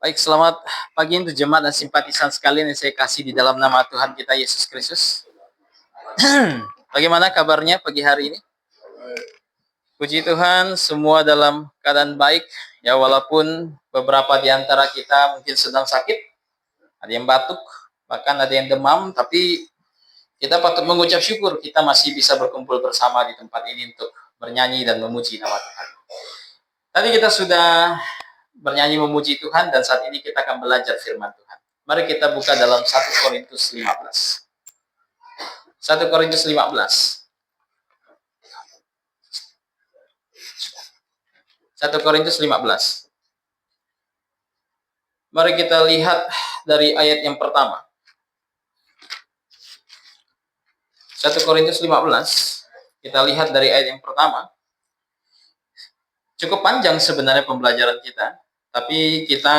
Baik, selamat pagi untuk jemaat dan simpatisan sekalian yang saya kasih di dalam nama Tuhan kita Yesus Kristus. Bagaimana kabarnya pagi hari ini? Puji Tuhan, semua dalam keadaan baik. Ya, walaupun beberapa di antara kita mungkin sedang sakit, ada yang batuk, bahkan ada yang demam, tapi kita patut mengucap syukur kita masih bisa berkumpul bersama di tempat ini untuk bernyanyi dan memuji nama Tuhan. Tadi kita sudah bernyanyi memuji Tuhan dan saat ini kita akan belajar firman Tuhan. Mari kita buka dalam 1 Korintus 15. 1 Korintus 15. 1 Korintus 15. Mari kita lihat dari ayat yang pertama. 1 Korintus 15. Kita lihat dari ayat yang pertama. Cukup panjang sebenarnya pembelajaran kita, tapi kita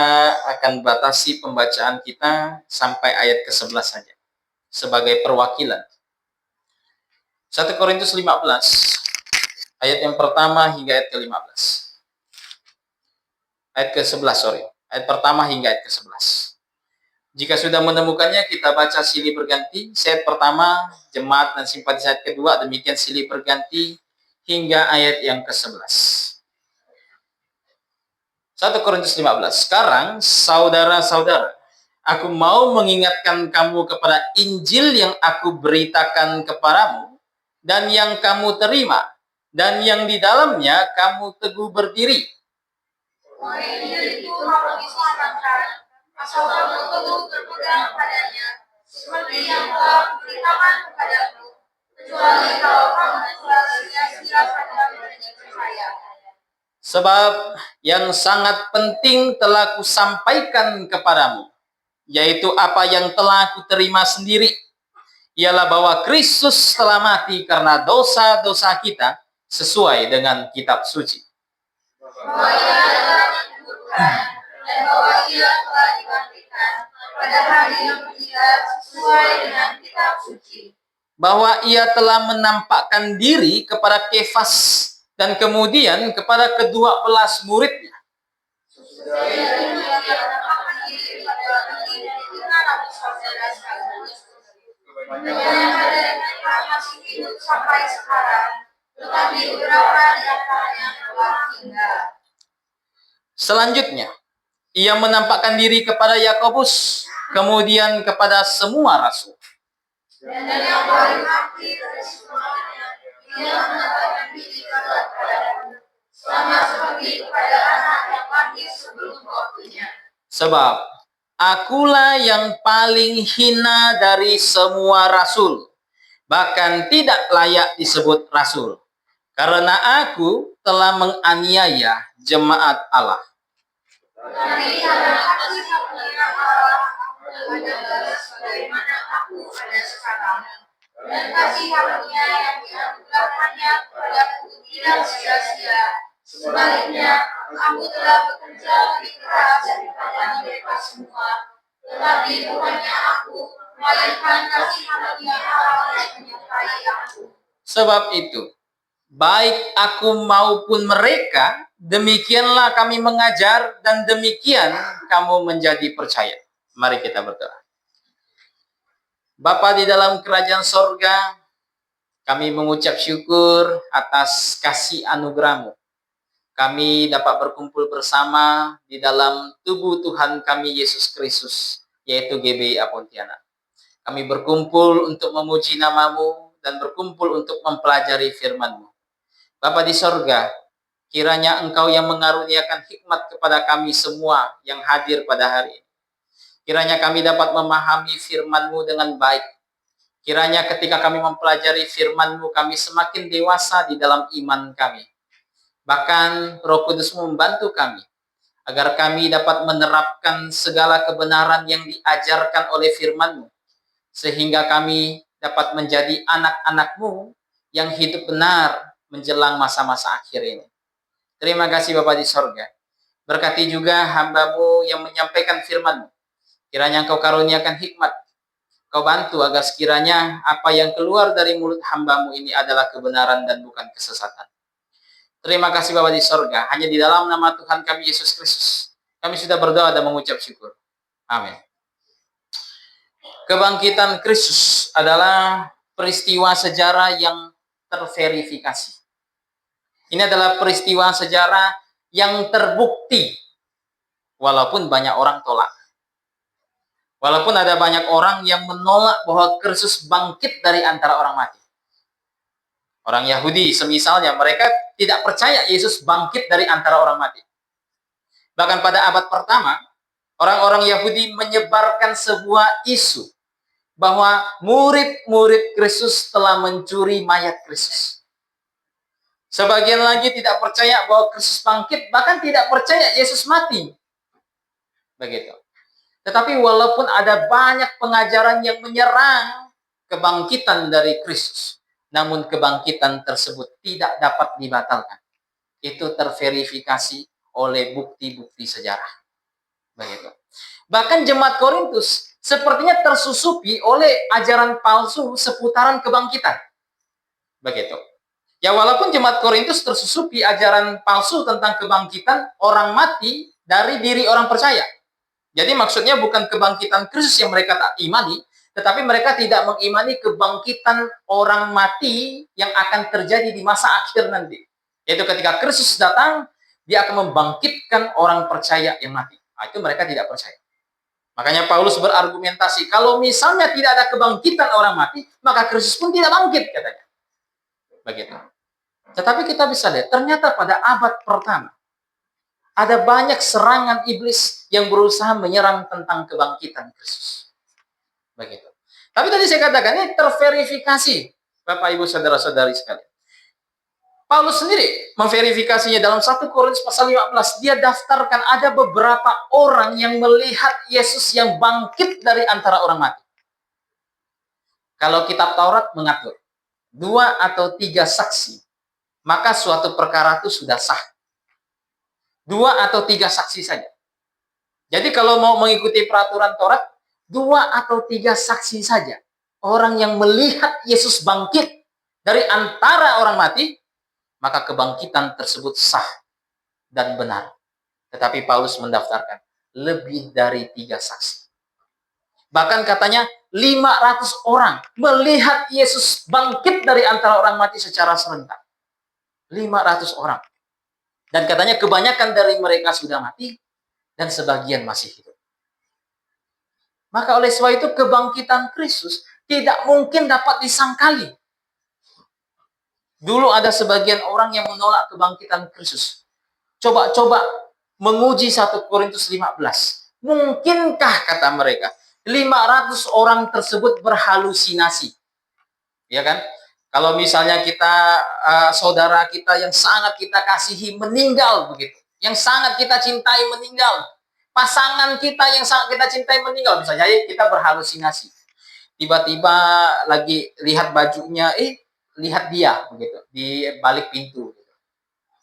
akan batasi pembacaan kita sampai ayat ke-11 saja sebagai perwakilan. 1 Korintus 15 ayat yang pertama hingga ayat ke-15. Ayat ke-11, Ayat pertama hingga ayat ke-11. Jika sudah menemukannya, kita baca silih berganti. Ayat pertama, jemaat dan simpatisan. Ayat kedua, demikian silih berganti hingga ayat yang ke-11. 1 Korintus 15. Sekarang, saudara-saudara, aku mau mengingatkan kamu kepada Injil yang aku beritakan kepadamu, dan yang kamu terima, dan yang di dalamnya kamu teguh berdiri. Injil itu kamu diselamatkan, asal kamu teguh berpegang padanya, seperti yang telah kuberitakan kepadamu, kecuali kalau kamu telah sia-sia pada menjadi percaya. Sebab yang sangat penting telah kusampaikan kepadamu, yaitu apa yang telah kuterima sendiri, ialah bahwa Kristus telah mati karena dosa-dosa kita sesuai dengan kitab suci. Bahwa ia telah dikuburkan dan bahwa ia telah dibangkitkan pada hari yang ketiga sesuai dengan kitab suci. Bahwa ia telah menampakkan diri kepada Kefas dan kemudian kepada ke-12 muridnya. Selanjutnya, ia menampakkan diri kepada Yakobus, kemudian kepada semua rasul. Dan yang paling akhir dari semuanya, ia menampakkan diri kepadamu, sama seperti kepada anak yang lahir sebelum waktunya. Sebab akulah yang paling hina dari semua rasul, bahkan tidak layak disebut rasul, karena aku telah menganiaya jemaat Allah. Tapi karena aku mengira Allah, aku ada balas bagaimana aku ada sekarang. Dan kasih karunia yang dianugerahkannya kepadaku tidak sia-sia. Sebaliknya, aku telah bekerja lebih keras daripada mereka semua. Tetapi bukannya aku, melainkan kasih karunia Allah yang menyertai aku. Sebab itu, baik aku maupun mereka, demikianlah kami mengajar dan demikian kamu menjadi percaya. Mari kita berdoa. Bapa di dalam kerajaan sorga, kami mengucap syukur atas kasih anugerah-Mu. Kami dapat berkumpul bersama di dalam tubuh Tuhan kami Yesus Kristus, yaitu GBI Pontianak. Kami berkumpul untuk memuji nama-Mu dan berkumpul untuk mempelajari firman-Mu. Bapa di sorga, kiranya Engkau yang mengaruniakan hikmat kepada kami semua yang hadir pada hari ini. Kiranya kami dapat memahami firman-Mu dengan baik. Kiranya ketika kami mempelajari firman-Mu, kami semakin dewasa di dalam iman kami. Bahkan Roh Kudus membantu kami, agar kami dapat menerapkan segala kebenaran yang diajarkan oleh firman-Mu. Sehingga kami dapat menjadi anak-anak-Mu yang hidup benar menjelang masa-masa akhir ini. Terima kasih Bapa di sorga. Berkati juga hamba-Mu yang menyampaikan firman-Mu. Kiranya Engkau karuniakan hikmat. Kau bantu agar sekiranya apa yang keluar dari mulut hamba-Mu ini adalah kebenaran dan bukan kesesatan. Terima kasih Bapa di sorga. Hanya di dalam nama Tuhan kami Yesus Kristus Kami sudah berdoa dan mengucap syukur. Amin. Kebangkitan Kristus adalah peristiwa sejarah yang terverifikasi. Ini adalah peristiwa sejarah yang terbukti, walaupun banyak orang tolak. Walaupun ada banyak orang yang menolak bahwa Kristus bangkit dari antara orang mati. Orang Yahudi semisalnya, mereka tidak percaya Yesus bangkit dari antara orang mati. Bahkan pada abad pertama, orang-orang Yahudi menyebarkan sebuah isu bahwa murid-murid Kristus telah mencuri mayat Kristus. Sebagian lagi tidak percaya bahwa Kristus bangkit, bahkan tidak percaya Yesus mati. Begitu. Tetapi walaupun ada banyak pengajaran yang menyerang kebangkitan dari Kristus, namun kebangkitan tersebut tidak dapat dibatalkan. Itu terverifikasi oleh bukti-bukti sejarah. Begitu. Bahkan jemaat Korintus sepertinya tersusupi oleh ajaran palsu seputaran kebangkitan. Begitu. Ya, walaupun jemaat Korintus tersusupi ajaran palsu tentang kebangkitan orang mati dari diri orang percaya. Jadi maksudnya bukan kebangkitan Kristus yang mereka tak imani, tetapi mereka tidak mengimani kebangkitan orang mati yang akan terjadi di masa akhir nanti. Yaitu ketika Kristus datang, dia akan membangkitkan orang percaya yang mati. Nah, itu mereka tidak percaya. Makanya Paulus berargumentasi, kalau misalnya tidak ada kebangkitan orang mati, maka Kristus pun tidak bangkit, katanya. Begitu. Tetapi kita bisa lihat, ternyata pada abad pertama, ada banyak serangan iblis yang berusaha menyerang tentang kebangkitan Kristus. Begitu. Tapi tadi saya katakan, ini terverifikasi, Bapak Ibu saudara-saudari sekalian. Paulus sendiri memverifikasinya dalam 1 Korintus pasal 15. Dia daftarkan ada beberapa orang yang melihat Yesus yang bangkit dari antara orang mati. Kalau kitab Taurat mengatur 2 atau 3 saksi, maka suatu perkara itu sudah sah. 2 atau 3 saksi saja. Jadi kalau mau mengikuti peraturan Taurat, 2 atau 3 saksi saja. Orang yang melihat Yesus bangkit dari antara orang mati, maka kebangkitan tersebut sah dan benar. Tetapi Paulus mendaftarkan lebih dari 3 saksi. Bahkan katanya 500 orang melihat Yesus bangkit dari antara orang mati secara serentak. 500 orang. Dan katanya kebanyakan dari mereka sudah mati dan sebagian masih hidup. Maka oleh sebab itu kebangkitan Kristus tidak mungkin dapat disangkali. Dulu ada sebagian orang yang menolak kebangkitan Kristus. Coba-coba menguji 1 Korintus 15. Mungkinkah, kata mereka, 500 orang tersebut berhalusinasi? Ya kan? Kalau misalnya kita, saudara kita yang sangat kita kasihi meninggal begitu. Yang sangat kita cintai meninggal. Pasangan kita yang sangat kita cintai meninggal. Bisa jadi kita berhalusinasi. Tiba-tiba lagi lihat bajunya, lihat dia begitu di balik pintu.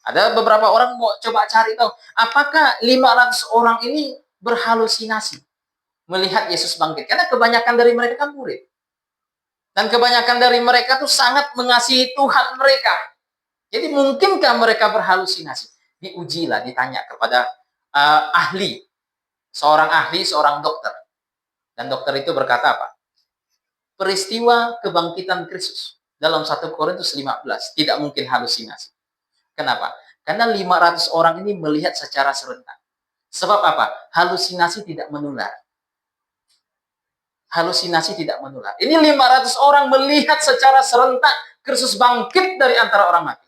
Ada beberapa orang mau coba cari tahu, apakah 500 orang ini berhalusinasi melihat Yesus bangkit? Karena kebanyakan dari mereka kan murid. Dan kebanyakan dari mereka tuh sangat mengasihi Tuhan mereka. Jadi mungkinkah mereka berhalusinasi? Diujilah, ditanya kepada ahli. Seorang dokter. Dan dokter itu berkata apa? Peristiwa kebangkitan Kristus dalam 1 Korintus 15 tidak mungkin halusinasi. Kenapa? Karena 500 orang ini melihat secara serentak. Sebab apa? Halusinasi tidak menular. Halusinasi tidak menular. Ini 500 orang melihat secara serentak Kristus bangkit dari antara orang mati.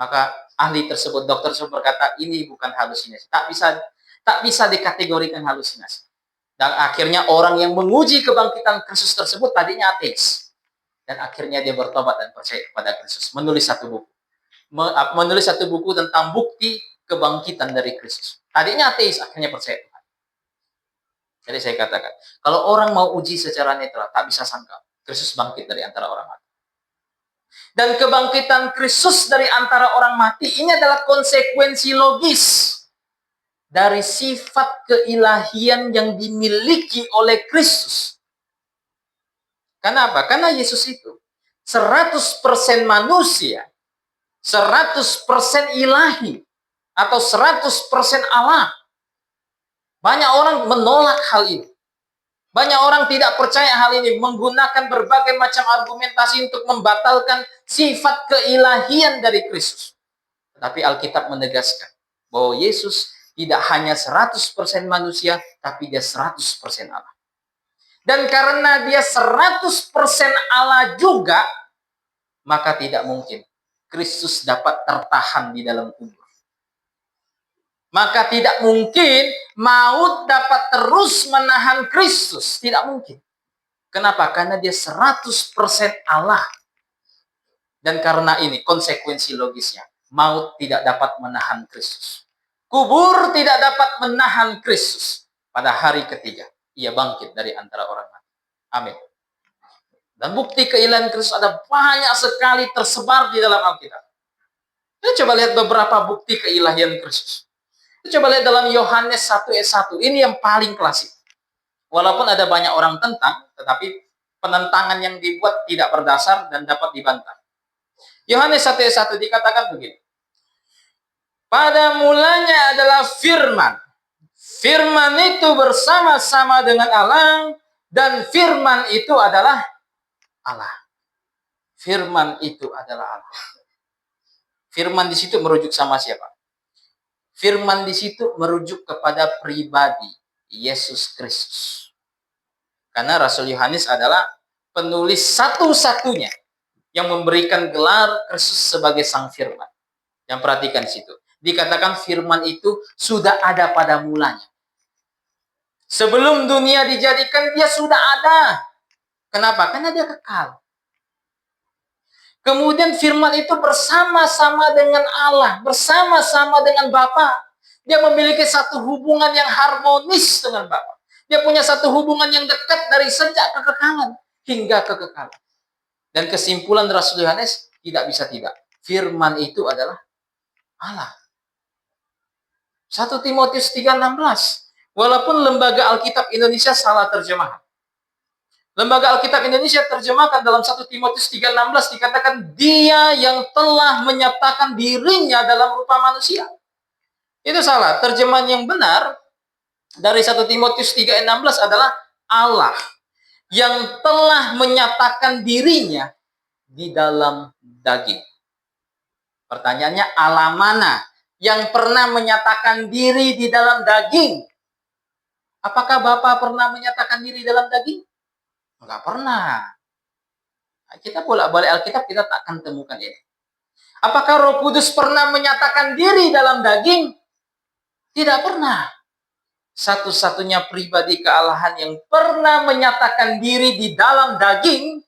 Maka ahli tersebut, dokter tersebut berkata, ini bukan halusinasi. Tak bisa dikategorikan halusinasi. Dan akhirnya orang yang menguji kebangkitan Kristus tersebut tadinya ateis. Dan akhirnya dia bertobat dan percaya kepada Kristus. Menulis satu buku tentang bukti kebangkitan dari Kristus. Tadinya ateis, akhirnya percaya. Jadi saya katakan, kalau orang mau uji secara netral, tak bisa sangka Kristus bangkit dari antara orang mati. Dan kebangkitan Kristus dari antara orang mati ini adalah konsekuensi logis dari sifat keilahian yang dimiliki oleh Kristus. Kenapa? Karena Yesus itu 100% manusia, 100% ilahi, atau 100% Allah. Banyak orang menolak hal ini. Banyak orang tidak percaya hal ini, menggunakan berbagai macam argumentasi untuk membatalkan sifat keilahian dari Kristus. Tetapi Alkitab menegaskan bahwa Yesus tidak hanya 100% manusia, tapi dia 100% Allah. Dan karena dia 100% Allah juga, maka tidak mungkin Kristus dapat tertahan di dalam kubur. Maka tidak mungkin maut dapat terus menahan Kristus. Tidak mungkin. Kenapa? Karena dia 100% Allah. Dan karena ini konsekuensi logisnya. Maut tidak dapat menahan Kristus. Kubur tidak dapat menahan Kristus. Pada hari ketiga, ia bangkit dari antara orang mati. Amin. Dan bukti keilahian Kristus ada banyak sekali tersebar di dalam Alkitab. Kita coba lihat beberapa bukti keilahian Kristus. Coba lihat dalam Yohanes 1 ayat 1. Ini yang paling klasik. Walaupun ada banyak orang tentang, tetapi penentangan yang dibuat tidak berdasar dan dapat dibantah. Yohanes 1 ayat 1 dikatakan begini. Pada mulanya adalah firman. Firman itu bersama-sama dengan Allah, dan firman itu adalah Allah. Firman itu adalah Allah. Firman di situ merujuk sama siapa? Firman di situ merujuk kepada pribadi Yesus Kristus. Karena Rasul Yohanes adalah penulis satu-satunya yang memberikan gelar Kristus sebagai Sang Firman. Yang perhatikan di situ. Dikatakan firman itu sudah ada pada mulanya. Sebelum dunia dijadikan, dia sudah ada. Kenapa? Karena dia kekal. Kemudian firman itu bersama-sama dengan Allah, bersama-sama dengan Bapa. Dia memiliki satu hubungan yang harmonis dengan Bapa. Dia punya satu hubungan yang dekat dari sejak kekekalan hingga kekekalan. Dan kesimpulan Rasul Yohanes tidak bisa tidak. Firman itu adalah Allah. 1 Timotius 3:16. Walaupun Lembaga Alkitab Indonesia salah terjemahan. Lembaga Alkitab Indonesia terjemahkan dalam 1 Timotius 3:16 dikatakan dia yang telah menyatakan dirinya dalam rupa manusia. Itu salah. Terjemahan yang benar dari 1 Timotius 3:16 adalah Allah yang telah menyatakan dirinya di dalam daging. Pertanyaannya, Allah mana yang pernah menyatakan diri di dalam daging? Apakah Bapa pernah menyatakan diri dalam daging? Enggak pernah. Kita bolak-balik Alkitab, kita tak akan temukan ini. Apakah Roh Kudus pernah menyatakan diri dalam daging? Tidak pernah. Satu-satunya pribadi kealahan yang pernah menyatakan diri di dalam daging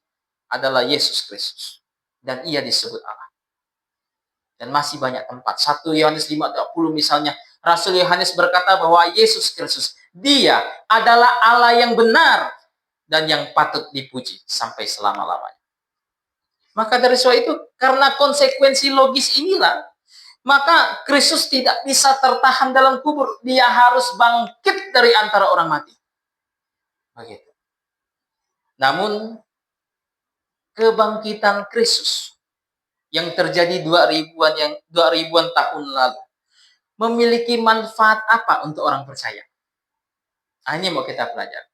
adalah Yesus Kristus. Dan ia disebut Allah. Dan masih banyak tempat. 1 Yohanes 5:20 misalnya, Rasul Yohanes berkata bahwa Yesus Kristus, dia adalah Allah yang benar dan yang patut dipuji sampai selama-lamanya. Maka dari sebab itu, karena konsekuensi logis inilah, maka Kristus tidak bisa tertahan dalam kubur. Dia harus bangkit dari antara orang mati. Begitu. Namun, kebangkitan Kristus yang terjadi 2000-an tahun lalu memiliki manfaat apa untuk orang percaya? Ini mau kita pelajari.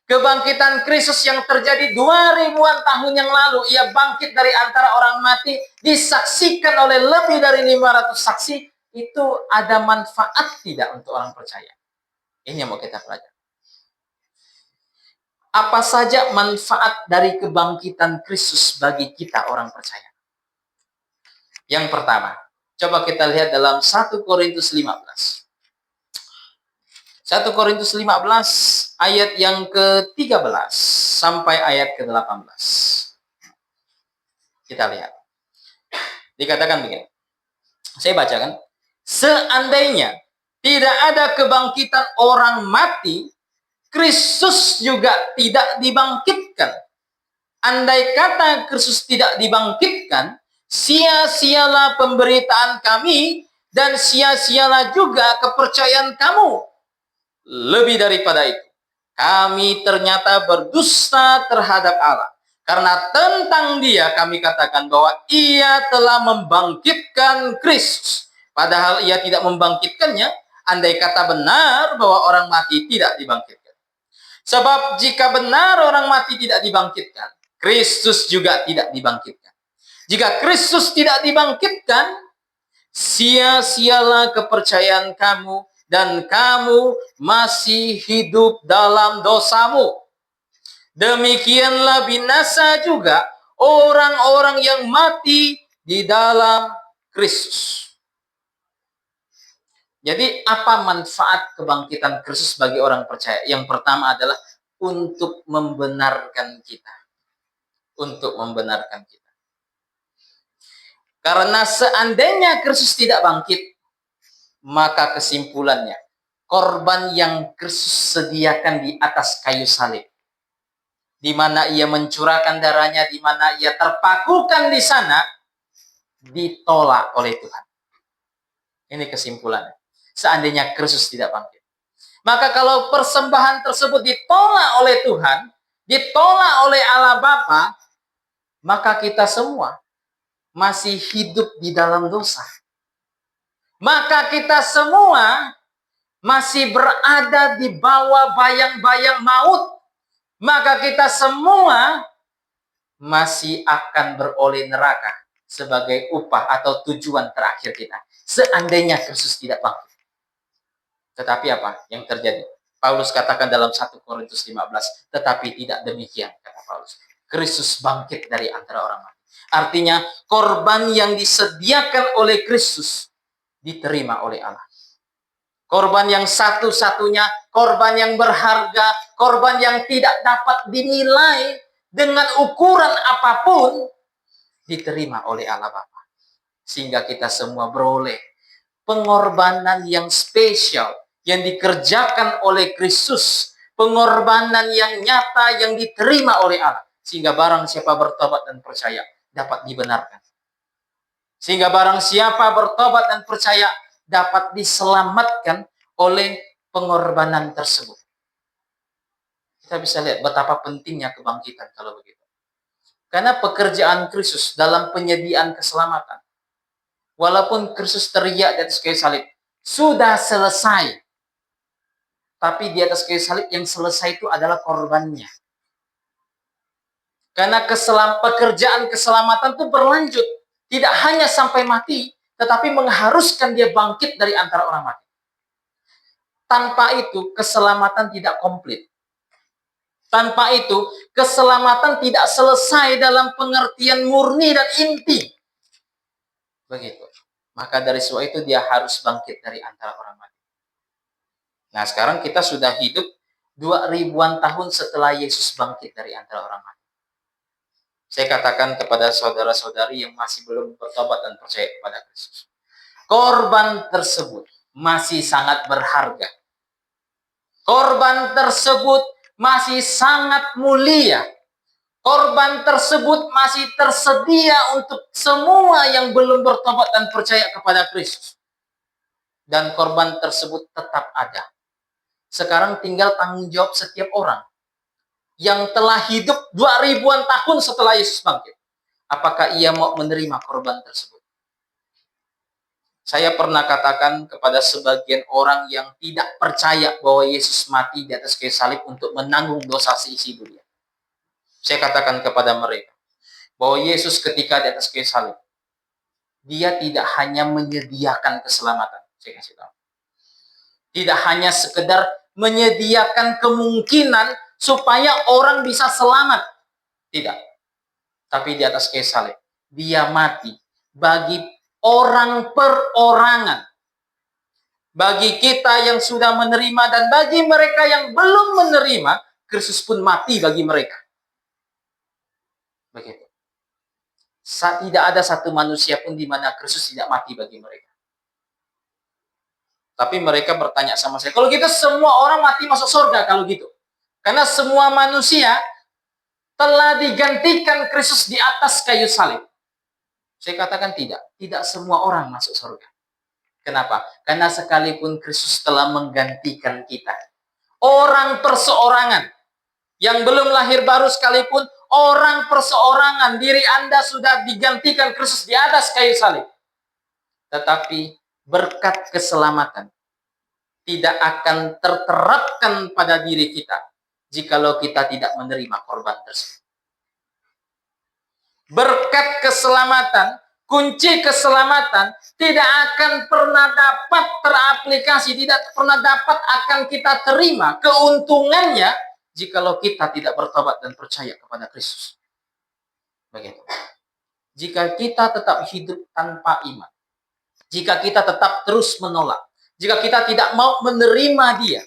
Kebangkitan Kristus yang terjadi 2000-an tahun yang lalu, ia bangkit dari antara orang mati, disaksikan oleh lebih dari 500 saksi, itu ada manfaat tidak untuk orang percaya? Ini yang mau kita pelajari. Apa saja manfaat dari kebangkitan Kristus bagi kita orang percaya? Yang pertama, coba kita lihat dalam 1 Korintus 15. 1 Korintus 15 ayat yang ke-13 sampai ayat ke-18. Kita lihat. Dikatakan begini. Saya bacakan. Seandainya tidak ada kebangkitan orang mati, Kristus juga tidak dibangkitkan. Andai kata Kristus tidak dibangkitkan, sia-sialah pemberitaan kami dan sia-sialah juga kepercayaan kamu. Lebih daripada itu, kami ternyata berdusta terhadap Allah. Karena tentang dia kami katakan bahwa ia telah membangkitkan Kristus. Padahal ia tidak membangkitkannya. andai kata benar bahwa orang mati tidak dibangkitkan. Sebab jika benar orang mati tidak dibangkitkan, Kristus juga tidak dibangkitkan. Jika Kristus tidak dibangkitkan, sia-sialah kepercayaan kamu dan kamu masih hidup dalam dosamu. Demikianlah binasa juga orang-orang yang mati di dalam Kristus. Jadi apa manfaat kebangkitan Kristus bagi orang percaya? Yang pertama adalah untuk membenarkan kita. Untuk membenarkan kita. Karena seandainya Kristus tidak bangkit, maka kesimpulannya, korban yang Kristus sediakan di atas kayu salib, di mana ia mencurahkan darahnya, di mana ia terpakukan di sana, ditolak oleh Tuhan. Ini kesimpulannya. Seandainya Kristus tidak bangkit. Maka kalau persembahan tersebut ditolak oleh Tuhan, ditolak oleh Allah Bapa, maka kita semua masih hidup di dalam dosa. Maka kita semua masih berada di bawah bayang-bayang maut. Maka kita semua masih akan beroleh neraka sebagai upah atau tujuan terakhir kita. Seandainya Kristus tidak bangkit. Tetapi apa yang terjadi? Paulus katakan dalam 1 Korintus 15, tetapi tidak demikian, kata Paulus. Kristus bangkit dari antara orang mati. Artinya, korban yang disediakan oleh Kristus diterima oleh Allah. Korban yang satu-satunya, korban yang berharga, korban yang tidak dapat dinilai dengan ukuran apapun, diterima oleh Allah Bapa. Sehingga kita semua beroleh pengorbanan yang spesial yang dikerjakan oleh Kristus, pengorbanan yang nyata yang diterima oleh Allah, sehingga barang siapa bertobat dan percaya dapat dibenarkan. Sehingga barang siapa bertobat dan percaya dapat diselamatkan oleh pengorbanan tersebut. Kita bisa lihat betapa pentingnya kebangkitan kalau begitu. Karena pekerjaan Kristus dalam penyediaan keselamatan, walaupun Kristus teriak di atas kayu salib, sudah selesai. Tapi di atas kayu salib yang selesai itu adalah korbannya. Karena pekerjaan keselamatan itu berlanjut. Tidak hanya sampai mati, tetapi mengharuskan dia bangkit dari antara orang mati. Tanpa itu, keselamatan tidak komplit. Tanpa itu, keselamatan tidak selesai dalam pengertian murni dan inti. Begitu. Maka dari sebab itu dia harus bangkit dari antara orang mati. Nah, sekarang kita sudah hidup 2000-an tahun setelah Yesus bangkit dari antara orang mati. Saya katakan kepada saudara-saudari yang masih belum bertobat dan percaya kepada Kristus. Korban tersebut masih sangat berharga. Korban tersebut masih sangat mulia. Korban tersebut masih tersedia untuk semua yang belum bertobat dan percaya kepada Kristus. Dan korban tersebut tetap ada. Sekarang tinggal tanggung jawab setiap orang yang telah hidup 2000-an tahun setelah Yesus bangkit. Apakah ia mau menerima korban tersebut? Saya pernah katakan kepada sebagian orang yang tidak percaya bahwa Yesus mati di atas kayu salib untuk menanggung dosa seisi dunia. Saya katakan kepada mereka bahwa Yesus ketika di atas kayu salib, dia tidak hanya menyediakan keselamatan. Saya kasih tahu. Tidak hanya sekedar menyediakan kemungkinan supaya orang bisa selamat. Tidak. Tapi di atas kayu salib, dia mati bagi orang perorangan. Bagi kita yang sudah menerima dan bagi mereka yang belum menerima, Kristus pun mati bagi mereka. Begitu. Tidak ada satu manusia pun di mana Kristus tidak mati bagi mereka. Tapi mereka bertanya sama saya, kalau gitu semua orang mati masuk surga kalau gitu. Karena semua manusia telah digantikan Kristus di atas kayu salib. Saya katakan tidak. Tidak semua orang masuk surga. Kenapa? Karena sekalipun Kristus telah menggantikan kita. Orang perseorangan. Yang belum lahir baru sekalipun, orang perseorangan. Diri Anda sudah digantikan Kristus di atas kayu salib. Tetapi berkat keselamatan, tidak akan terterapkan pada diri kita jikalau kita tidak menerima korban tersebut. Berkat keselamatan, kunci keselamatan tidak akan pernah dapat teraplikasi, tidak pernah dapat akan kita terima keuntungannya jikalau kita tidak bertobat dan percaya kepada Kristus. Begitu. Jika kita tetap hidup tanpa iman, jika kita tetap terus menolak, jika kita tidak mau menerima Dia,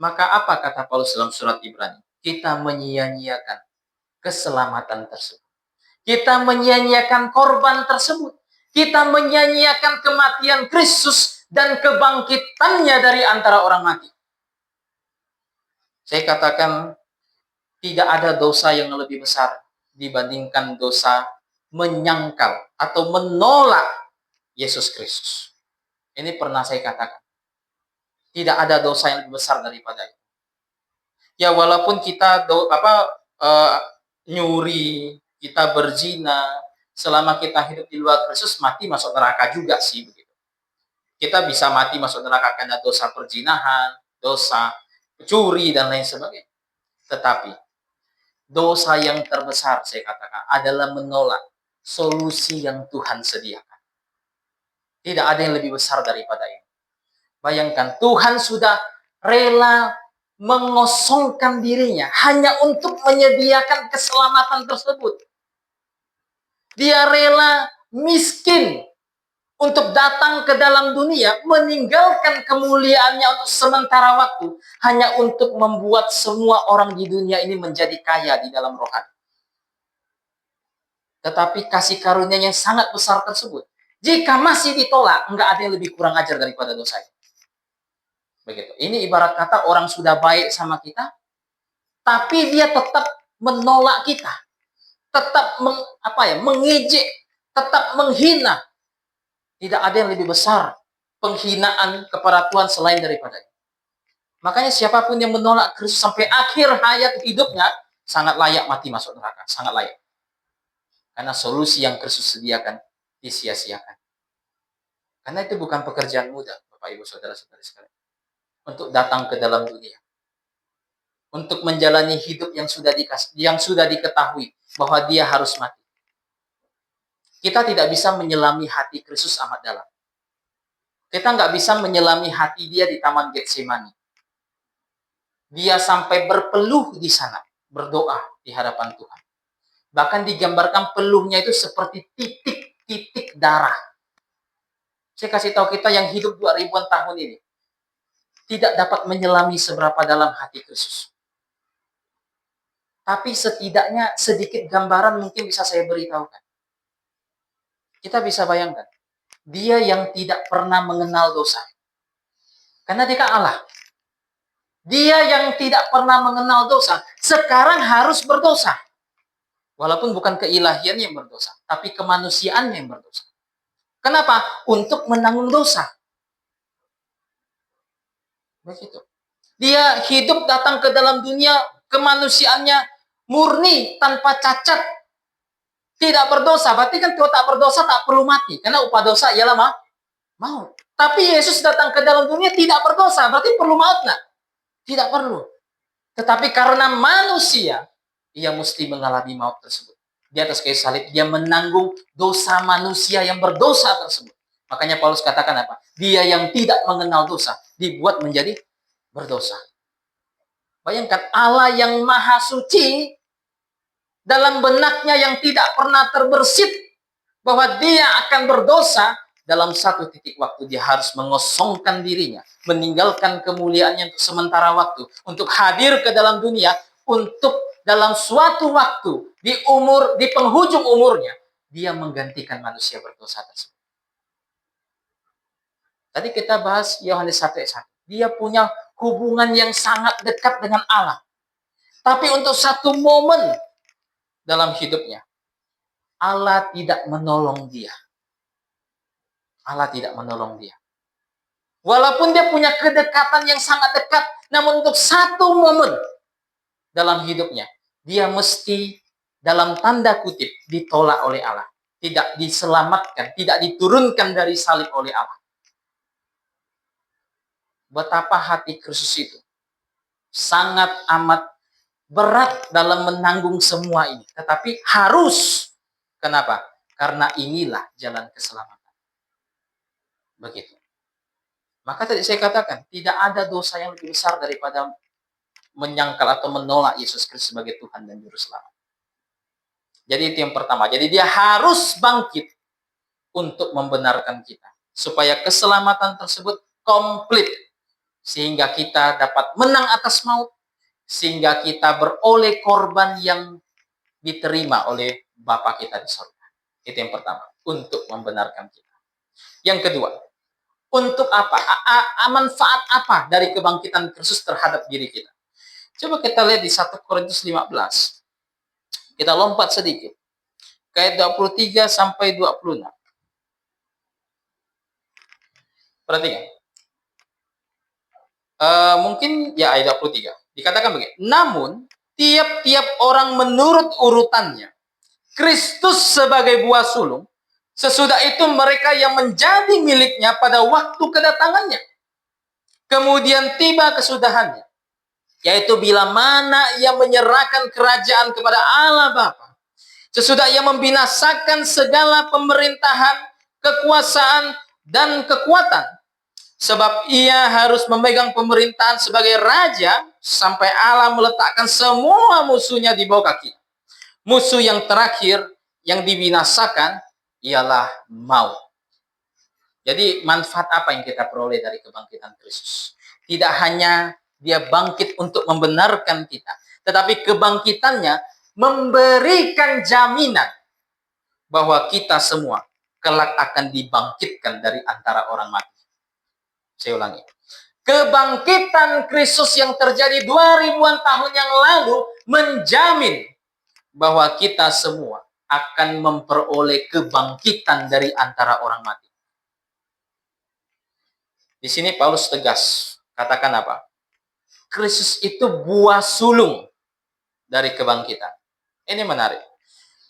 maka apa kata Paulus dalam surat Ibrani? Kita menyia-nyiakan keselamatan tersebut. Kita menyia-nyiakan korban tersebut. Kita menyia-nyiakan kematian Kristus dan kebangkitannya dari antara orang mati. Saya katakan, tidak ada dosa yang lebih besar dibandingkan dosa menyangkal atau menolak Yesus Kristus. Ini pernah saya katakan. Tidak ada dosa yang lebih besar daripada itu. Ya walaupun kita nyuri, kita berzina, selama kita hidup di luar Kristus, mati masuk neraka juga sih begitu. Kita bisa mati masuk neraka karena dosa perzinahan, dosa curi dan lain sebagainya. Tetapi dosa yang terbesar saya katakan adalah menolak solusi yang Tuhan sediakan. Tidak ada yang lebih besar daripada ini. Bayangkan, Tuhan sudah rela mengosongkan dirinya hanya untuk menyediakan keselamatan tersebut. Dia rela miskin untuk datang ke dalam dunia, meninggalkan kemuliaannya untuk sementara waktu, hanya untuk membuat semua orang di dunia ini menjadi kaya di dalam rohani. Tetapi kasih karunia yang sangat besar tersebut, jika masih ditolak, enggak ada yang lebih kurang ajar daripada dosa itu. Begitu. Ini ibarat kata orang sudah baik sama kita, tapi dia tetap menolak kita, tetap mengejek, tetap menghina. Tidak ada yang lebih besar penghinaan kepada Tuhan selain daripada itu. Makanya siapapun yang menolak Kristus sampai akhir hayat hidupnya, sangat layak mati masuk neraka, sangat layak. Karena solusi yang Kristus sediakan disia-siakan. Karena itu bukan pekerjaan mudah, Bapak Ibu Saudara-saudari sekalian. Untuk datang ke dalam dunia, untuk menjalani hidup yang sudah diketahui bahwa dia harus mati. Kita tidak bisa menyelami hati Kristus amat dalam. Kita nggak bisa menyelami hati dia di Taman Getsemani. Dia sampai berpeluh di sana, berdoa di hadapan Tuhan. Bahkan digambarkan peluhnya itu seperti titik-titik darah. Saya kasih tahu kita yang hidup 2000-an tahun ini, tidak dapat menyelami seberapa dalam hati Kristus. Tapi setidaknya sedikit gambaran mungkin bisa saya beritahukan. Kita bisa bayangkan, dia yang tidak pernah mengenal dosa. Karena dia kan Allah. Dia yang tidak pernah mengenal dosa, sekarang harus berdosa. Walaupun bukan keilahian yang berdosa, tapi kemanusiaan yang berdosa. Kenapa? Untuk menanggung dosa. Begitu. Dia hidup datang ke dalam dunia, kemanusiaannya murni, tanpa cacat, tidak berdosa. Berarti kan kalau tak berdosa tak perlu mati. Karena upah dosa ialah maut. Tapi Yesus datang ke dalam dunia tidak berdosa. Berarti perlu maut nggak? Tidak perlu. Tetapi karena manusia, ia mesti mengalami maut tersebut. Di atas kayu salib, dia menanggung dosa manusia yang berdosa tersebut. Makanya Paulus katakan apa? Dia yang tidak mengenal dosa, dibuat menjadi berdosa. Bayangkan, Allah yang maha suci, dalam benaknya yang tidak pernah terbersit, bahwa dia akan berdosa, dalam satu titik waktu dia harus mengosongkan dirinya, meninggalkan kemuliaannya untuk sementara waktu, untuk hadir ke dalam dunia, untuk dalam suatu waktu, di penghujung umurnya, dia menggantikan manusia berdosa tersebut. Tadi kita bahas Yohanes 1:1. Dia punya hubungan yang sangat dekat dengan Allah. Tapi untuk satu momen dalam hidupnya, Allah tidak menolong dia. Allah tidak menolong dia. Walaupun dia punya kedekatan yang sangat dekat, namun untuk satu momen dalam hidupnya, dia mesti dalam tanda kutip ditolak oleh Allah. Tidak diselamatkan, tidak diturunkan dari salib oleh Allah. betapa hati Kristus itu sangat amat berat dalam menanggung semua ini. Tetapi harus. Kenapa? Karena inilah jalan keselamatan. Begitu. Maka tadi saya katakan, tidak ada dosa yang lebih besar daripada menyangkal atau menolak Yesus Kristus sebagai Tuhan dan Juru Selamat. Jadi itu yang pertama. Jadi dia harus bangkit untuk membenarkan kita. Supaya keselamatan tersebut komplit. Sehingga kita dapat menang atas maut. Sehingga kita beroleh korban yang diterima oleh Bapa kita di surga. Itu yang pertama. Untuk membenarkan kita. Yang kedua. Untuk apa? Manfaat apa dari kebangkitan Kristus terhadap diri kita? Coba kita lihat di 1 Korintus 15. Kita lompat sedikit. Ke ayat 23 sampai 26. Perhatikan. Mungkin ya ayat 23. Dikatakan begini. Namun, tiap-tiap orang menurut urutannya. Kristus sebagai buah sulung. Sesudah itu mereka yang menjadi miliknya pada waktu kedatangannya. Kemudian tiba kesudahannya. Yaitu bila mana ia menyerahkan kerajaan kepada Allah Bapa. Sesudah ia membinasakan segala pemerintahan, kekuasaan, dan kekuatan. Sebab ia harus memegang pemerintahan sebagai raja sampai Allah meletakkan semua musuhnya di bawah kaki. Musuh yang terakhir yang dibinasakan ialah maut. Jadi manfaat apa yang kita peroleh dari kebangkitan Kristus? Tidak hanya dia bangkit untuk membenarkan kita, tetapi kebangkitannya memberikan jaminan bahwa kita semua kelak akan dibangkitkan dari antara orang mati. Saya ulangi. Kebangkitan Kristus yang terjadi 2000-an tahun yang lalu menjamin bahwa kita semua akan memperoleh kebangkitan dari antara orang mati. Di sini Paulus tegas. Katakan apa? Kristus itu buah sulung dari kebangkitan. Ini menarik.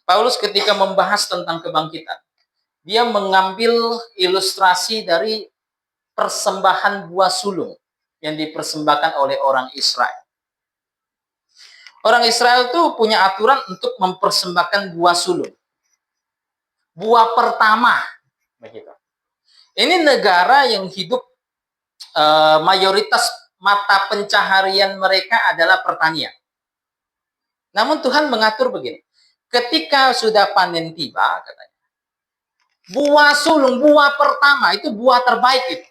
Paulus ketika membahas tentang kebangkitan, dia mengambil ilustrasi dari persembahan buah sulung yang dipersembahkan oleh orang Israel. Orang Israel itu punya aturan untuk mempersembahkan buah sulung. Buah pertama. Begitu. Ini negara yang hidup mayoritas mata pencaharian mereka adalah pertanian. Namun Tuhan mengatur begini. Ketika sudah panen tiba, katanya, buah sulung, buah pertama, itu buah terbaik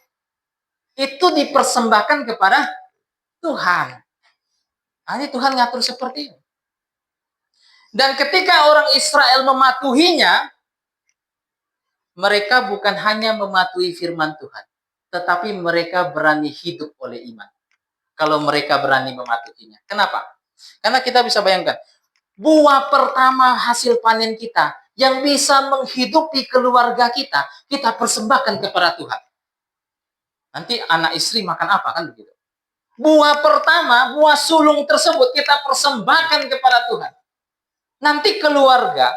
itu dipersembahkan kepada Tuhan. Nah, ini Tuhan ngatur seperti ini. Dan ketika orang Israel mematuhinya, mereka bukan hanya mematuhi firman Tuhan, tetapi mereka berani hidup oleh iman. Kalau mereka berani mematuhinya. Kenapa? Karena kita bisa bayangkan, buah pertama hasil panen kita yang bisa menghidupi keluarga kita, kita persembahkan kepada Tuhan. Nanti anak istri makan apa, kan begitu. Buah pertama, buah sulung tersebut kita persembahkan kepada Tuhan. Nanti keluarga,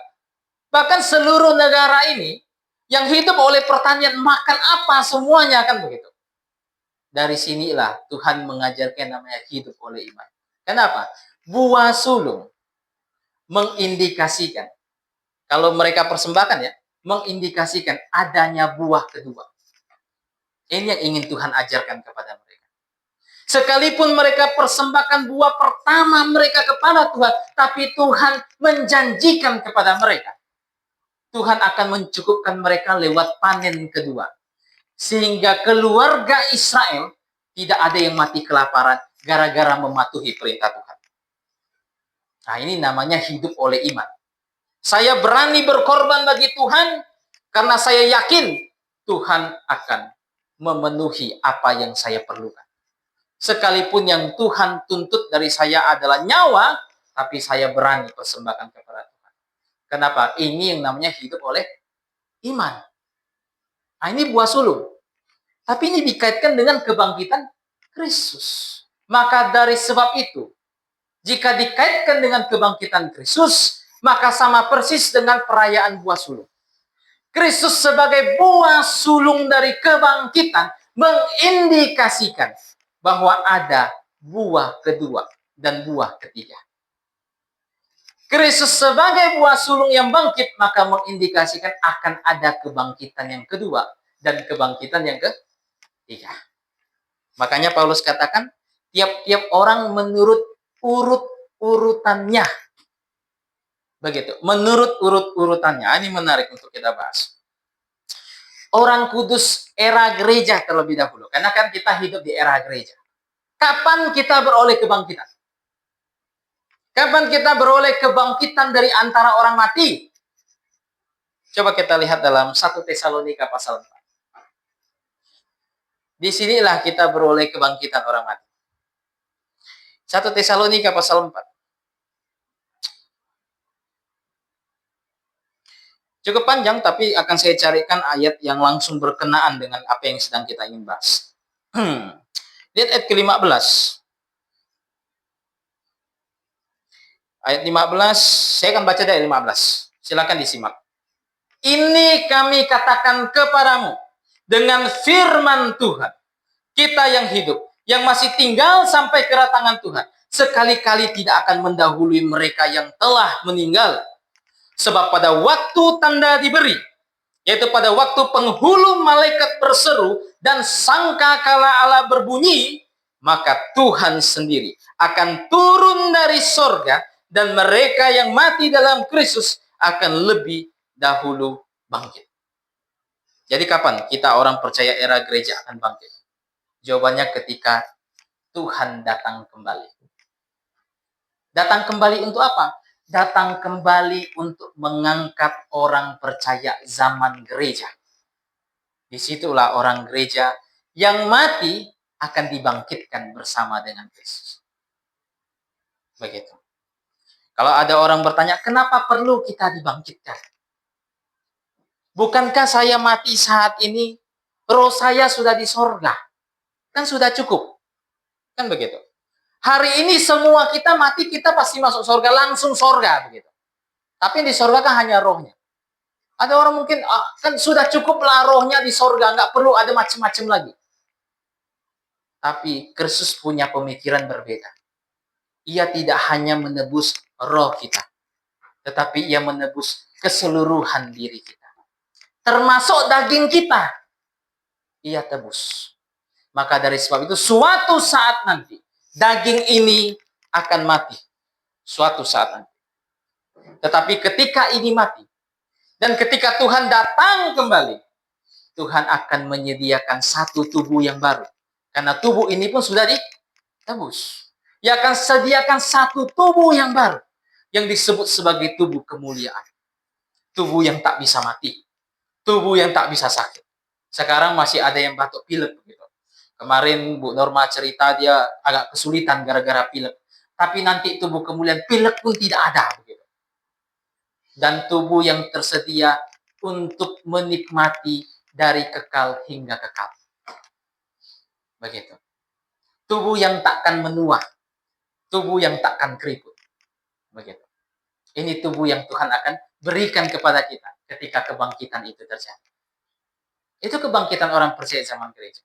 bahkan seluruh negara ini, yang hidup oleh pertanian makan apa semuanya, kan begitu. Dari sinilah Tuhan mengajarkan namanya hidup oleh iman. Kenapa? Buah sulung mengindikasikan, kalau mereka persembahkan ya, mengindikasikan adanya buah kedua. Ini yang ingin Tuhan ajarkan kepada mereka. Sekalipun mereka persembahkan buah pertama mereka kepada Tuhan, tapi Tuhan menjanjikan kepada mereka, Tuhan akan mencukupkan mereka lewat panen kedua. Sehingga keluarga Israel tidak ada yang mati kelaparan gara-gara mematuhi perintah Tuhan. Nah, ini namanya hidup oleh iman. Saya berani berkorban bagi Tuhan karena saya yakin Tuhan akan memenuhi apa yang saya perlukan. Sekalipun yang Tuhan tuntut dari saya adalah nyawa, tapi saya berani persembahkan kepada Tuhan. Kenapa? Ini yang namanya hidup oleh iman. Nah, ini buah sulung. Tapi ini dikaitkan dengan kebangkitan Kristus. Maka dari sebab itu, jika dikaitkan dengan kebangkitan Kristus, maka sama persis dengan perayaan buah sulung. Kristus sebagai buah sulung dari kebangkitan mengindikasikan bahwa ada buah kedua dan buah ketiga. Kristus sebagai buah sulung yang bangkit, maka mengindikasikan akan ada kebangkitan yang kedua dan kebangkitan yang ketiga. Makanya Paulus katakan, tiap-tiap orang menurut urut-urutannya. Begitu, menurut urut-urutannya. Ini menarik untuk kita bahas. Orang kudus era gereja terlebih dahulu. Karena kan kita hidup di era gereja. Kapan kita beroleh kebangkitan? Kapan kita beroleh kebangkitan dari antara orang mati? Coba kita lihat dalam 1 Tesalonika pasal 4. Disinilah kita beroleh kebangkitan orang mati. 1 Tesalonika pasal 4. Cukup panjang, tapi akan saya carikan ayat yang langsung berkenaan dengan apa yang sedang kita ingin bahas. Lihat ayat ke-15. Ayat 15, saya akan baca dari 15. Silakan disimak. Ini kami katakan kepadamu dengan firman Tuhan, kita yang hidup, yang masih tinggal sampai kedatangan Tuhan, sekali-kali tidak akan mendahului mereka yang telah meninggal. Sebab pada waktu tanda diberi, yaitu pada waktu penghulu malaikat berseru dan sangkakala Allah berbunyi, maka Tuhan sendiri akan turun dari sorga dan mereka yang mati dalam Kristus akan lebih dahulu bangkit. Jadi kapan kita orang percaya era gereja akan bangkit? Jawabannya ketika Tuhan datang kembali. Datang kembali untuk apa? Datang kembali untuk mengangkat orang percaya zaman gereja. Disitulah orang gereja yang mati akan dibangkitkan bersama dengan Kristus. Begitu. Kalau ada orang bertanya, kenapa perlu kita dibangkitkan? Bukankah saya mati saat ini, roh saya sudah di sorga? Kan sudah cukup. Kan begitu. Hari ini semua kita mati, kita pasti masuk sorga, langsung sorga. Begitu. Tapi di sorga kan hanya rohnya. Ada orang mungkin, kan sudah cukuplah rohnya di sorga, nggak perlu ada macam-macam lagi. Tapi Kristus punya pemikiran berbeda. Ia tidak hanya menebus roh kita, tetapi ia menebus keseluruhan diri kita. Termasuk daging kita. Ia tebus. Maka dari sebab itu, suatu saat nanti, daging ini akan mati. Suatu saat nanti. Tetapi ketika ini mati, dan ketika Tuhan datang kembali, Tuhan akan menyediakan satu tubuh yang baru. Karena tubuh ini pun sudah ditebus. Ia akan sediakan satu tubuh yang baru. Yang disebut sebagai tubuh kemuliaan. Tubuh yang tak bisa mati. Tubuh yang tak bisa sakit. Sekarang masih ada yang batuk pilek. Gitu. Kemarin Bu Norma cerita dia agak kesulitan gara-gara pilek. Tapi nanti tubuh kemuliaan, pilek pun tidak ada. Begitu. Dan tubuh yang tersedia untuk menikmati dari kekal hingga kekal. Begitu. Tubuh yang takkan menua. Tubuh yang takkan keriput. Begitu. Ini tubuh yang Tuhan akan berikan kepada kita ketika kebangkitan itu terjadi. Itu kebangkitan orang percaya zaman gereja.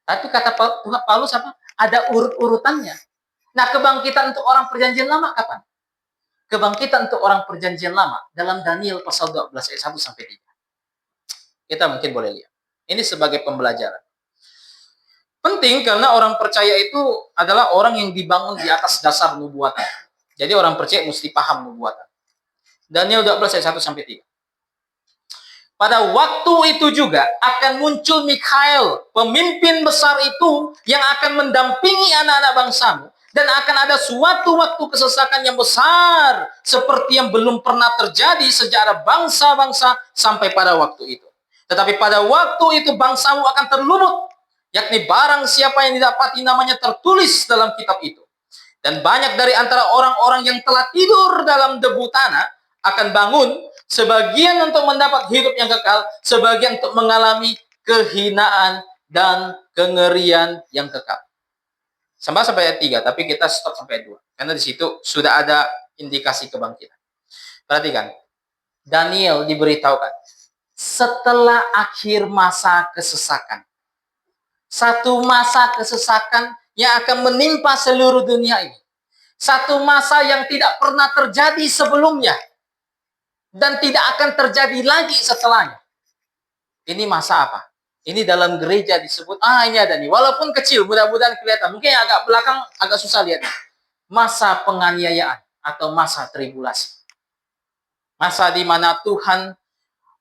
Tapi kata Paulus apa? Ada urut-urutannya. Nah, kebangkitan untuk orang perjanjian lama kapan? Kebangkitan untuk orang perjanjian lama dalam Daniel pasal 12 ayat 1 sampai 3. Kita mungkin boleh lihat. Ini sebagai pembelajaran. Penting karena orang percaya itu adalah orang yang dibangun di atas dasar nubuatan. Jadi orang percaya mesti paham nubuatan. Daniel 12 ayat 1 sampai 3. Pada waktu itu juga akan muncul Mikhael, pemimpin besar itu yang akan mendampingi anak-anak bangsamu. Dan akan ada suatu waktu kesesakan yang besar seperti yang belum pernah terjadi sejarah bangsa-bangsa sampai pada waktu itu. Tetapi pada waktu itu bangsamu akan terlumut, yakni barang siapa yang didapati namanya tertulis dalam kitab itu. Dan banyak dari antara orang-orang yang telah tidur dalam debu tanah akan bangun, sebagian untuk mendapat hidup yang kekal, sebagian untuk mengalami kehinaan dan kengerian yang kekal. Sampai ayat 3, tapi kita stop sampai ayat 2. Karena di situ sudah ada indikasi kebangkitan. Perhatikan, Daniel diberitahukan, setelah akhir masa kesesakan, Satu masa kesesakan yang akan menimpa seluruh dunia ini. Satu masa yang tidak pernah terjadi sebelumnya. Dan tidak akan terjadi lagi setelahnya. Ini masa apa? Ini dalam gereja disebut, ini ada nih. Walaupun kecil, mudah-mudahan kelihatan. Mungkin agak belakang, agak susah lihat. Masa penganiayaan atau masa tribulasi. Masa di mana Tuhan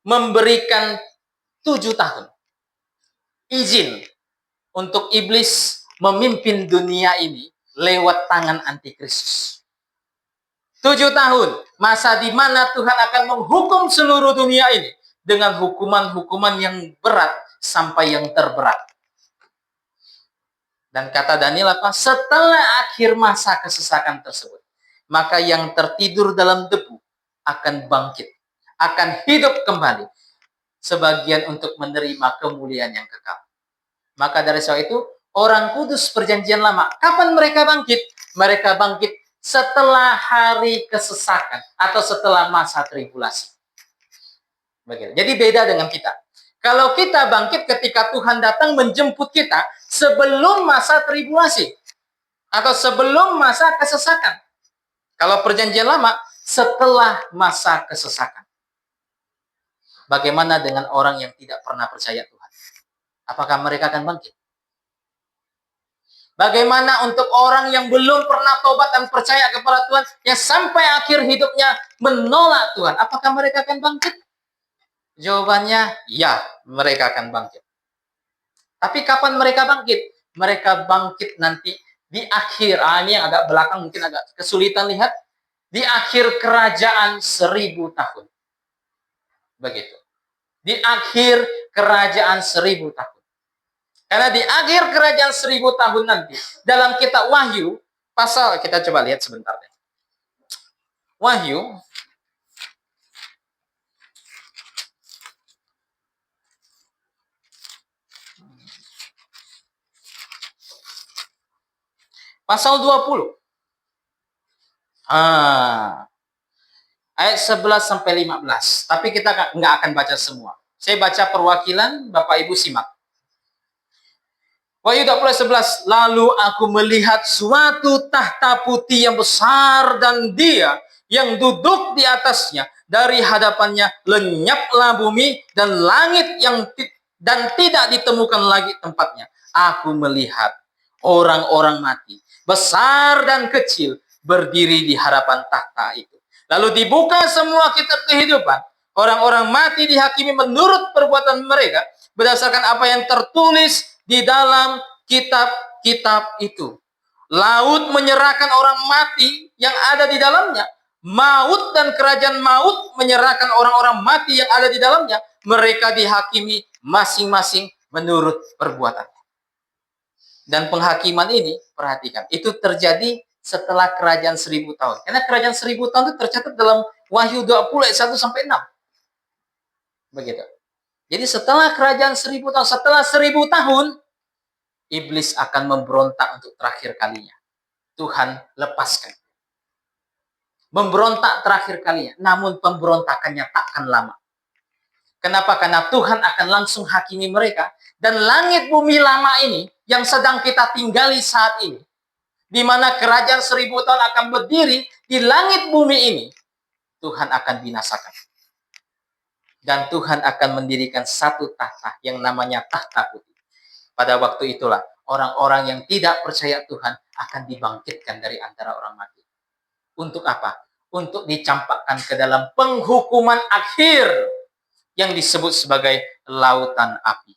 memberikan 7 tahun izin untuk iblis memimpin dunia ini lewat tangan antikristus. 7 tahun, masa di mana Tuhan akan menghukum seluruh dunia ini dengan hukuman-hukuman yang berat sampai yang terberat. Dan kata Daniel apa? Setelah akhir masa kesesakan tersebut, maka yang tertidur dalam debu akan bangkit, akan hidup kembali, sebagian untuk menerima kemuliaan yang kekal. Maka dari sebab itu, orang kudus perjanjian lama, kapan mereka bangkit? Mereka bangkit setelah hari kesesakan atau setelah masa tribulasi. Begitu. Jadi beda dengan kita. Kalau kita bangkit ketika Tuhan datang menjemput kita sebelum masa tribulasi atau sebelum masa kesesakan. Kalau perjanjian lama, setelah masa kesesakan. Bagaimana dengan orang yang tidak pernah percaya Tuhan? Apakah mereka akan bangkit? Bagaimana untuk orang yang belum pernah tobat dan percaya kepada Tuhan, yang sampai akhir hidupnya menolak Tuhan? Apakah mereka akan bangkit? Jawabannya, ya, mereka akan bangkit. Tapi kapan mereka bangkit? Mereka bangkit nanti di akhir, ini yang agak belakang mungkin agak kesulitan lihat, di akhir kerajaan 1000 tahun. Begitu. Di akhir kerajaan 1000 tahun. Karena di akhir kerajaan 1000 tahun nanti, dalam kitab Wahyu, pasal, kita coba lihat sebentar deh. Wahyu, pasal 20. Ayat 11 sampai 15. Tapi kita nggak akan baca semua. Saya baca perwakilan, Bapak Ibu simak. Wahyu 20:11, lalu aku melihat suatu tahta putih yang besar dan Dia yang duduk di atasnya, dari hadapannya lenyaplah bumi dan langit dan tidak ditemukan lagi tempatnya. Aku melihat orang-orang mati, besar dan kecil, berdiri di hadapan tahta itu. Lalu dibuka semua kitab kehidupan. Orang-orang mati dihakimi menurut perbuatan mereka berdasarkan apa yang tertulis di dalam kitab-kitab itu. Laut menyerahkan orang mati yang ada di dalamnya. Maut dan kerajaan maut menyerahkan orang-orang mati yang ada di dalamnya. Mereka dihakimi masing-masing menurut perbuatannya. Dan penghakiman ini, perhatikan, itu terjadi setelah kerajaan 1000 tahun. Karena kerajaan 1000 tahun itu tercatat dalam Wahyu 20 ayat 1 sampai 6. Begitu. Jadi setelah kerajaan 1000 tahun, setelah 1000 tahun, iblis akan memberontak untuk terakhir kalinya. Tuhan lepaskan. Memberontak terakhir kalinya. Namun pemberontakannya takkan lama. Kenapa? Karena Tuhan akan langsung hakimi mereka. Dan langit bumi lama ini, yang sedang kita tinggali saat ini, di mana kerajaan 1000 tahun akan berdiri di langit bumi ini, Tuhan akan binasakan. Dan Tuhan akan mendirikan satu tahta yang namanya tahta putih. Pada waktu itulah, orang-orang yang tidak percaya Tuhan akan dibangkitkan dari antara orang mati. Untuk apa? Untuk dicampakkan ke dalam penghukuman akhir yang disebut sebagai lautan api.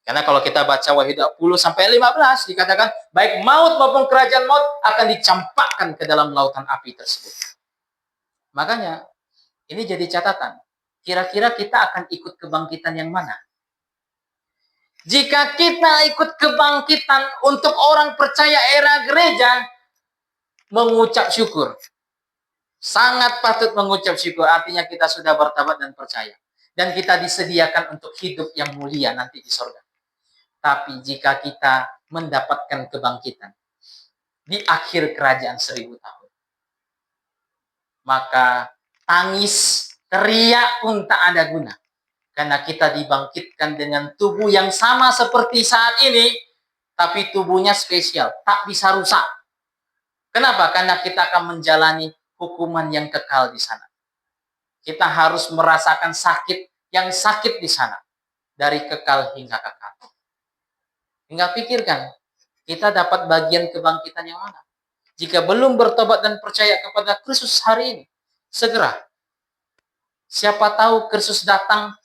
Karena kalau kita baca Wahyu 20 sampai 15 dikatakan baik maut maupun kerajaan maut akan dicampakkan ke dalam lautan api tersebut. Makanya ini jadi catatan. Kira-kira kita akan ikut kebangkitan yang mana? Jika kita ikut kebangkitan untuk orang percaya era gereja, mengucap syukur. Sangat patut mengucap syukur. Artinya kita sudah bertobat dan percaya. Dan kita disediakan untuk hidup yang mulia nanti di surga. Tapi jika kita mendapatkan kebangkitan di akhir kerajaan 1000 tahun, maka tangis, teriak pun tak ada guna. Karena kita dibangkitkan dengan tubuh yang sama seperti saat ini, tapi tubuhnya spesial, tak bisa rusak. Kenapa? Karena kita akan menjalani hukuman yang kekal di sana. Kita harus merasakan sakit yang sakit di sana, dari kekal hingga kekal. Hingga pikirkan, kita dapat bagian kebangkitan yang mana? Jika belum bertobat dan percaya kepada Kristus hari ini, segera. Siapa tahu Kristus datang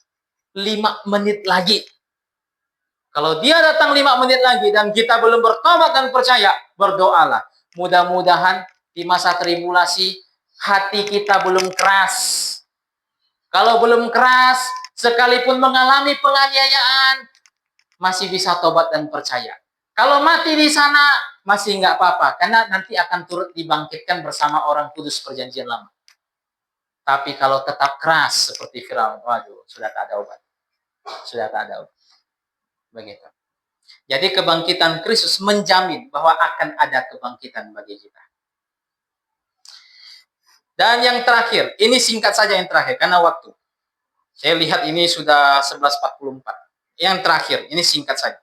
5 menit lagi. Kalau dia datang 5 menit lagi dan kita belum bertobat dan percaya, berdoalah. Mudah-mudahan di masa tribulasi hati kita belum keras. Kalau belum keras, sekalipun mengalami penganiayaan, masih bisa tobat dan percaya. Kalau mati di sana, masih nggak apa-apa. Karena nanti akan turut dibangkitkan bersama orang kudus perjanjian lama. Tapi kalau tetap keras seperti Firaun, waduh, sudah tak ada obat. Sudah tak ada obat. Begitu. Jadi kebangkitan Kristus menjamin bahwa akan ada kebangkitan bagi kita. Dan yang terakhir, ini singkat saja yang terakhir, karena waktu. Saya lihat ini sudah 11.44. Yang terakhir, ini singkat saja.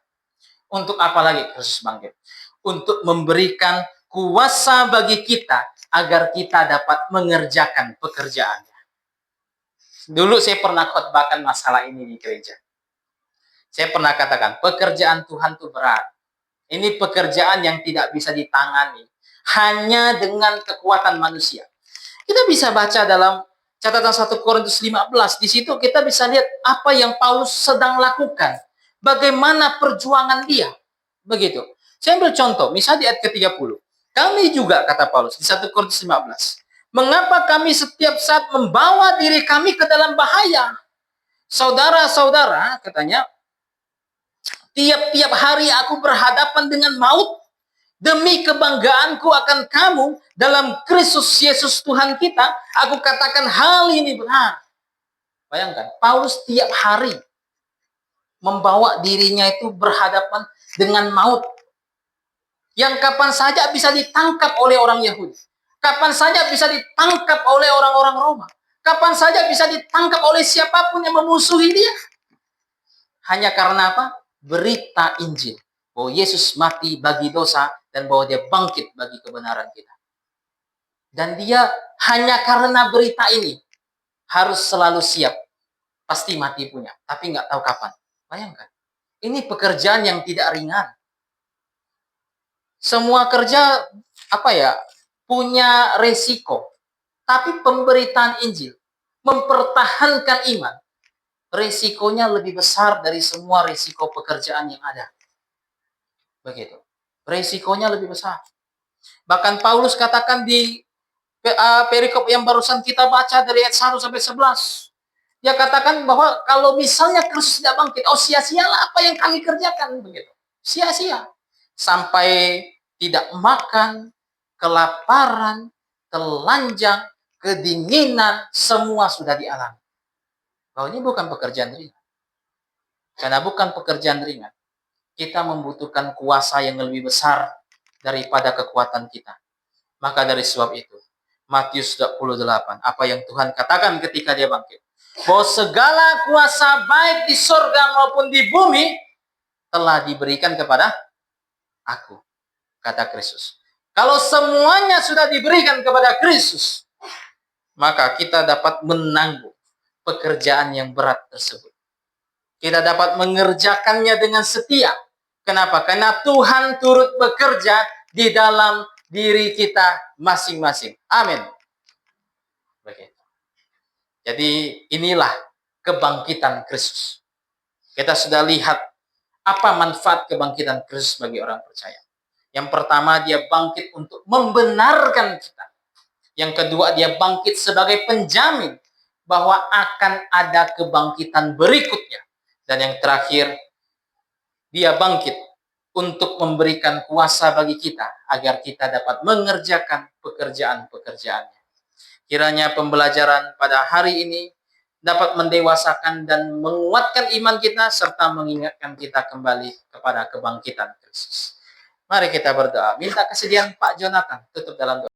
Untuk apa lagi Kristus bangkit? Untuk memberikan kuasa bagi kita agar kita dapat mengerjakan pekerjaannya. Dulu saya pernah khotbahkan masalah ini di gereja. Saya pernah katakan, pekerjaan Tuhan itu berat. Ini pekerjaan yang tidak bisa ditangani hanya dengan kekuatan manusia. Kita bisa baca dalam catatan 1 Korintus 15. Di situ kita bisa lihat apa yang Paulus sedang lakukan. Bagaimana perjuangan dia. Begitu. Saya ambil contoh, misalnya di ayat ke-30. Kami juga, kata Paulus, di 1 Korintus 15. Mengapa kami setiap saat membawa diri kami ke dalam bahaya? Saudara-saudara, katanya, tiap-tiap hari aku berhadapan dengan maut. Demi kebanggaanku akan kamu dalam Kristus Yesus Tuhan kita, aku katakan hal ini benar. Bayangkan, Paulus tiap hari membawa dirinya itu berhadapan dengan maut. Yang kapan saja bisa ditangkap oleh orang Yahudi. Kapan saja bisa ditangkap oleh orang-orang Roma. Kapan saja bisa ditangkap oleh siapapun yang memusuhi dia. Hanya karena apa? Berita Injil. Bahwa Yesus mati bagi dosa dan bahwa dia bangkit bagi kebenaran kita. Dan dia hanya karena berita ini harus selalu siap. Pasti mati punya, tapi nggak tahu kapan. Bayangkan. Ini pekerjaan yang tidak ringan. Semua kerja punya resiko. Tapi pemberitaan Injil, mempertahankan iman, resikonya lebih besar dari semua resiko pekerjaan yang ada. Begitu. Resikonya lebih besar. Bahkan Paulus katakan di perikop yang barusan kita baca dari ayat 1 sampai 11. Dia katakan bahwa kalau misalnya Kristus tidak bangkit, sia-sialah apa yang kami kerjakan. Begitu. Sia-sia. Sampai tidak makan, kelaparan, telanjang, kedinginan, semua sudah dialami. Bahwa ini bukan pekerjaan ringan. Karena bukan pekerjaan ringan. Kita membutuhkan kuasa yang lebih besar daripada kekuatan kita. Maka dari sebab itu, Matius 28, apa yang Tuhan katakan ketika dia bangkit. Bahwa segala kuasa baik di sorga maupun di bumi telah diberikan kepada aku, kata Kristus. Kalau semuanya sudah diberikan kepada Kristus, maka kita dapat menanggung pekerjaan yang berat tersebut. Kita dapat mengerjakannya dengan setia. Kenapa? Karena Tuhan turut bekerja di dalam diri kita masing-masing. Amin. Begitu. Jadi inilah kebangkitan Kristus. Kita sudah lihat apa manfaat kebangkitan Kristus bagi orang percaya. Yang pertama, dia bangkit untuk membenarkan kita. Yang kedua, dia bangkit sebagai penjamin bahwa akan ada kebangkitan berikutnya. Dan yang terakhir, dia bangkit untuk memberikan kuasa bagi kita agar kita dapat mengerjakan pekerjaan-pekerjaannya. Kiranya pembelajaran pada hari ini dapat mendewasakan dan menguatkan iman kita serta mengingatkan kita kembali kepada kebangkitan Kristus. Mari kita berdoa. Minta kesediaan Pak Jonathan tutup dalam doa.